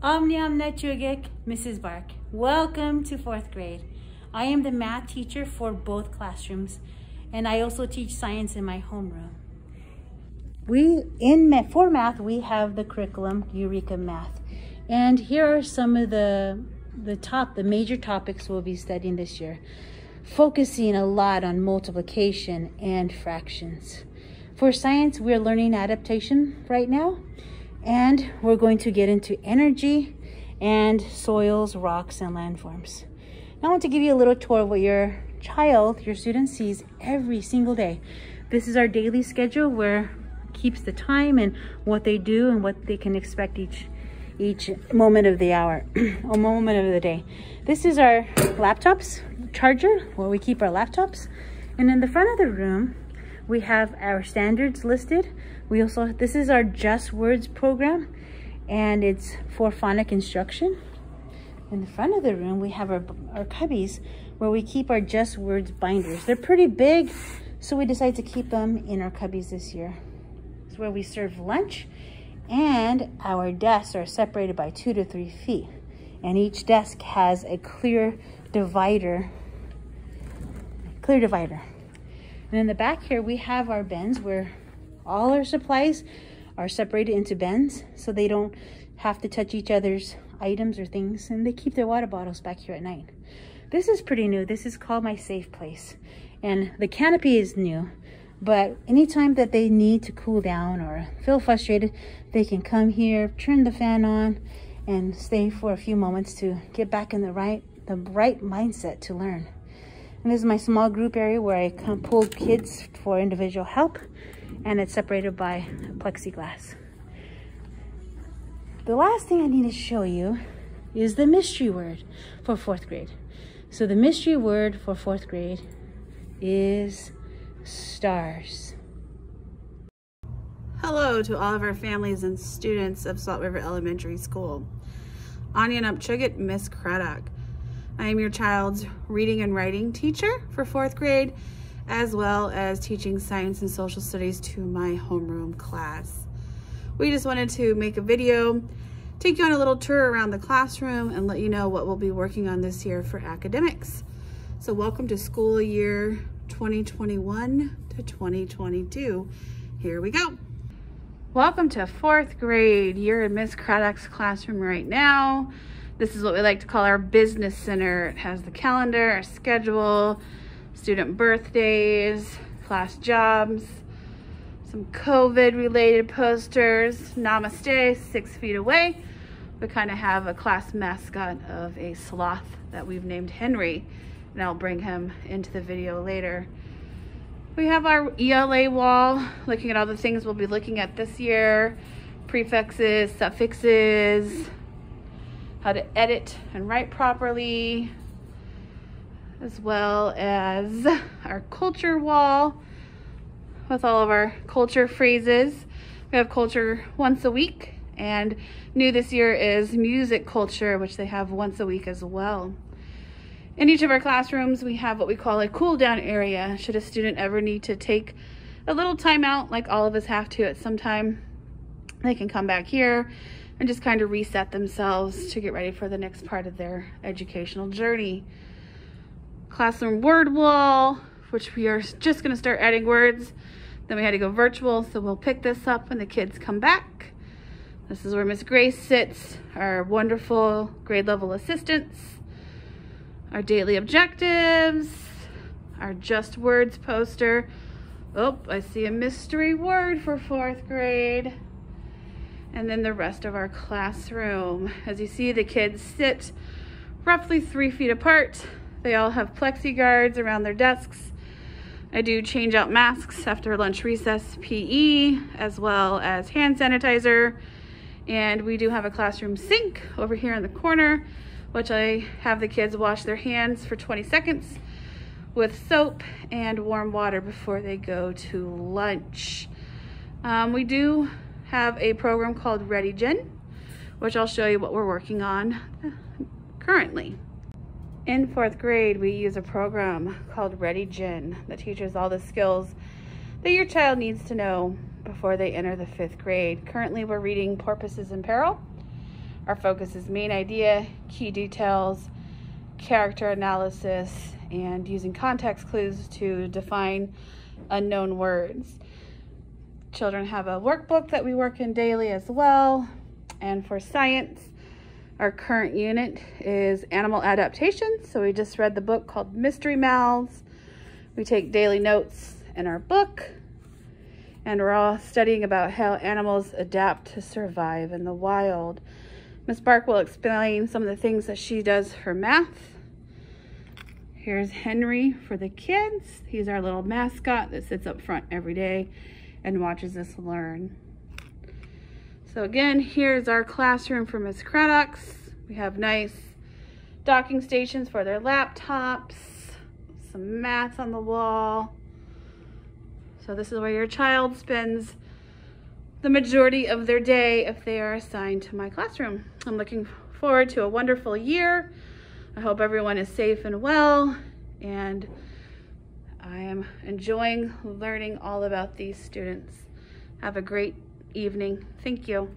Omniam Netjugik, Mrs. Bark. Welcome to 4th grade. I am the math teacher for both classrooms, and I also teach science in my homeroom. For math, we have the curriculum, Eureka Math. And here are some of the major topics we'll be studying this year, focusing a lot on multiplication and fractions. For science, we're learning adaptation right now, and we're going to get into energy and soils, rocks, and landforms. Now I want to give you a little tour of what your student sees every single day. This is our daily schedule where it keeps the time and what they do and what they can expect each moment of the hour or moment of the day. This is our laptops charger where we keep our laptops. And in the front of the room, we have our standards listed. This is our Just Words program, and it's for phonic instruction. In the front of the room, we have our cubbies where we keep our Just Words binders. They're pretty big, so we decided to keep them in our cubbies this year. It's where we serve lunch, and our desks are separated by 2 to 3 feet. And each desk has a clear divider. And in the back here, we have our bins where all our supplies are separated into bins so they don't have to touch each other's items or things, and they keep their water bottles back here at night. This is pretty new. This is called My Safe Place, and the canopy is new, but anytime that they need to cool down or feel frustrated, they can come here, turn the fan on, and stay for a few moments to get back in the right mindset to learn. And this is my small group area where I pull kids for individual help, and it's separated by plexiglass. The last thing I need to show you is the mystery word for 4th grade. So the mystery word for 4th grade is stars. Hello to all of our families and students of Salt River Elementary School. Untitled Chapter, Miss Craddock. I am your child's reading and writing teacher for 4th grade, as well as teaching science and social studies to my homeroom class. We just wanted to make a video, take you on a little tour around the classroom, and let you know what we'll be working on this year for academics. So welcome to school year 2021 to 2022. Here we go. Welcome to 4th grade. You're in Miss Craddock's classroom right now. This is what we like to call our business center. It has the calendar, our schedule, student birthdays, class jobs, some COVID related posters, namaste, 6 feet away. We kind of have a class mascot of a sloth that we've named Henry, and I'll bring him into the video later. We have our ELA wall, looking at all the things we'll be looking at this year, prefixes, suffixes, how to edit and write properly, as well as our culture wall with all of our culture phrases. We have culture once a week, and new this year is music culture, which they have once a week as well. In each of our classrooms, we have what we call a cool down area. Should a student ever need to take a little time out, like all of us have to at some time, they can come back here and just kind of reset themselves to get ready for the next part of their educational journey. Classroom word wall, which we are just going to start adding words. Then we had to go virtual, so we'll pick this up when the kids come back. This is where Miss Grace sits, our wonderful grade level assistants, our daily objectives, our Just Words poster. Oh, I see a mystery word for 4th grade. And then the rest of our classroom. As you see, the kids sit roughly 3 feet apart. They all have plexi guards around their desks. I do change out masks after lunch recess PE, as well as hand sanitizer. And we do have a classroom sink over here in the corner, which I have the kids wash their hands for 20 seconds with soap and warm water before they go to lunch. We do have a program called Readygen, which I'll show you what we're working on currently. In 4th grade, we use a program called Readygen that teaches all the skills that your child needs to know before they enter the 5th grade. Currently, we're reading Porpoises in Peril Our focus is main idea, key details, character analysis, and using context clues to define unknown words. Children have a workbook that we work in daily as well. And for science, our current unit is animal adaptation. So we just read the book called Mystery Mouths. We take daily notes in our book, and we're all studying about how animals adapt to survive in the wild. Ms. Bark will explain some of the things that she does for math. Here's Henry for the kids. He's our little mascot that sits up front every day and watches us learn. So again, here's our classroom for Ms. Craddock's. We have nice docking stations for their laptops, some math on the wall. So this is where your child spends the majority of their day if they are assigned to my classroom. I'm looking forward to a wonderful year. I hope everyone is safe and well, and I am enjoying learning all about these students. Have a great evening. Thank you.